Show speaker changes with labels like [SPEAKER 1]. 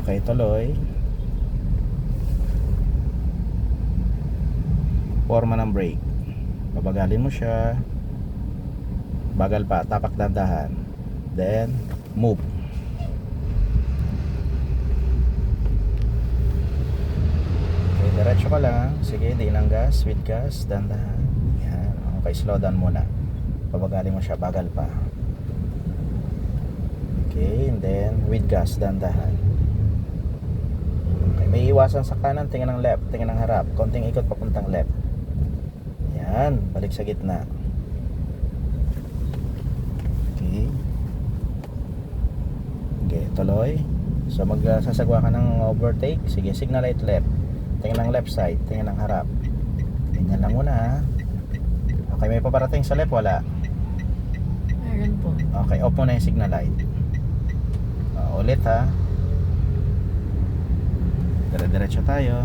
[SPEAKER 1] Okay, tuloy. Forma ng brake. Babagalin mo siya. Bagal pa, tapak dandahan. Then, move. Okay, diretso ka lang. Sige, di ng gas, with gas, dandahan. Yan. Okay, slow down muna. Babagalin mo siya, bagal pa. Okay, and then, with gas, dandahan. Okay, may iwasan sa kanan, tingin ng left, tingin ng harap. Konting ikot papuntang left. Yan, balik sa gitna. Okay. Okay, tuloy. So magsasagwa ka ng overtake. Sige, signal light left. Tingin ng left side, tingin ng harap. Tingnan lang muna ha. Okay, may paparating sa left, wala.
[SPEAKER 2] Meron po.
[SPEAKER 1] Okay, off mo na yung signal light. Ulit ha. Dire-diretso tayo.